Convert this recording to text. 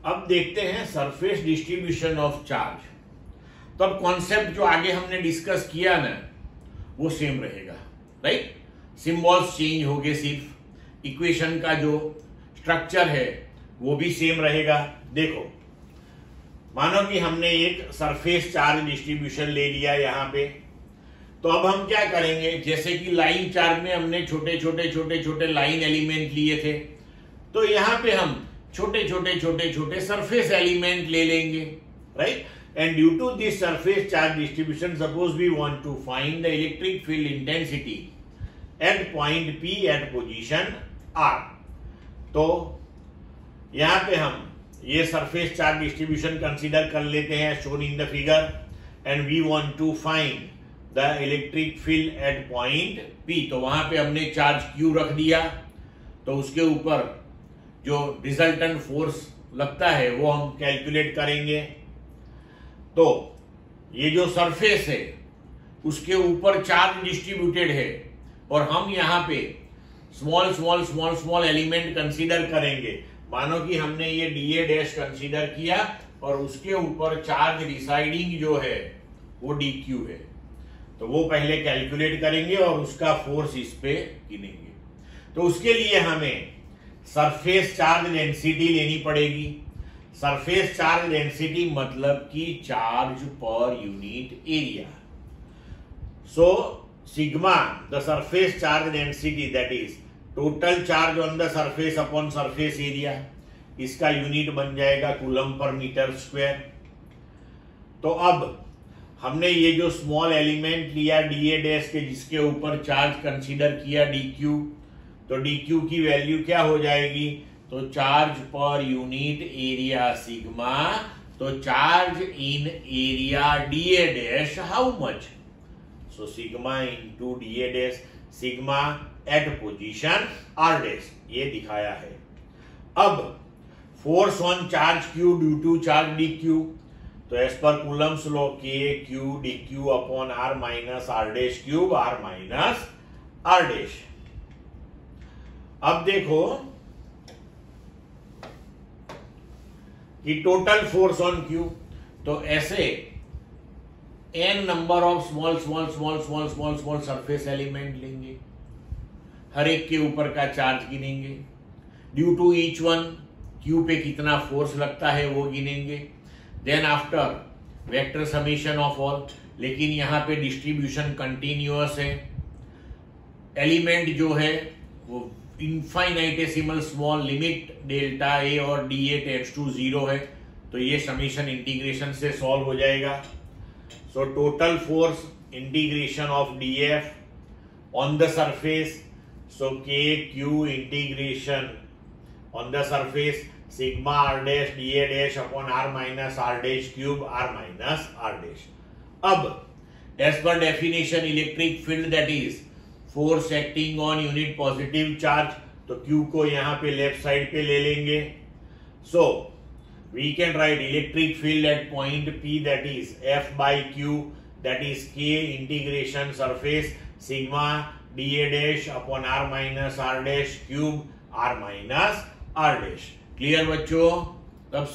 अब देखते हैं सरफेस डिस्ट्रीब्यूशन ऑफ चार्ज। तो अब कॉन्सेप्ट जो आगे हमने डिस्कस किया ना वो सेम रहेगा, राइट। सिंबल्स चेंज हो गए, सिर्फ इक्वेशन का जो स्ट्रक्चर है वो भी सेम रहेगा। देखो, मानो कि हमने एक सरफेस चार्ज डिस्ट्रीब्यूशन ले लिया यहां पे, तो अब हम क्या करेंगे, जैसे कि लाइन चार्ज में हमने छोटे छोटे लाइन एलिमेंट लिए थे, तो यहां पे हम छोटे छोटे सरफेस एलिमेंट ले लेंगे, right. And due to this surface charge distribution, suppose we want to find the electric field intensity at point P at position R। तो यहां पे हम ये सरफेस चार्ज डिस्ट्रीब्यूशन कंसीडर कर लेते हैं shown in the figure, and we want to find the electric field at point P। तो वहां पे हमने चार्ज Q रख दिया, तो उसके ऊपर जो रिजल्टेंट फोर्स लगता है वो हम कैलकुलेट करेंगे। तो ये जो सरफेस है उसके ऊपर चार्ज डिस्ट्रीब्यूटेड है, और हम यहाँ पे स्मॉल एलिमेंट कंसीडर करेंगे। मानो कि हमने ये dA डैश कंसीडर किया और उसके ऊपर चार्ज रिसाइडिंग जो है वो dQ है, तो वो पहले कैलकुलेट करेंगे और उसका फोर्स इस पे गिनेंगे। तो उसके लिए हमें सरफेस चार्ज डेंसिटी लेनी पड़ेगी। सरफेस चार्ज डेंसिटी मतलब कि charge per unit area. So sigma the surface charge density, that is total charge on the surface upon surface area, इसका यूनिट बन जाएगा कूलम पर मीटर स्क्वायर। तो अब हमने ये जो स्मॉल एलिमेंट लिया dA डैश के, जिसके ऊपर चार्ज कंसीडर किया dQ, तो dQ की वैल्यू क्या हो जाएगी, तो charge per unit area sigma, तो charge in area dA dash how much, so sigma into dA dash, sigma at position R dash, ये दिखाया है। अब force on charge Q due to charge dQ, तो as per Coulomb's law Q dQ upon R minus R dash cube, R minus R dash. अब देखो कि total force on Q, तो ऐसे n number of small surface element लेंगे, हर एक के ऊपर का चार्ज गिनेंगे, due to each one Q पे कितना फोर्स लगता है वो गिनेंगे। Then after vector summation of all, लेकिन यहाँ पे डिस्ट्रीब्यूशन कंटिन्यूअस है, एलिमेंट जो है वो infinitesimal small limit delta A और dA टेंड्स टू 0 है, तो ये समीशन इंटीग्रेशन से सॉल्व हो जाएगा। So total force integration of dF on the surface, so KQ integration on the surface sigma R dash dA dash upon R minus R dash cube, R minus R dash। अब as per definition electric field, that is force acting on unit positive charge, तो Q को यहाँ पे left side पे ले लेंगे। So we can write electric field at point P, that is F by Q, that is K integration surface sigma dA dash upon R minus R dash cube, R minus R dash। Clear बच्चों? तब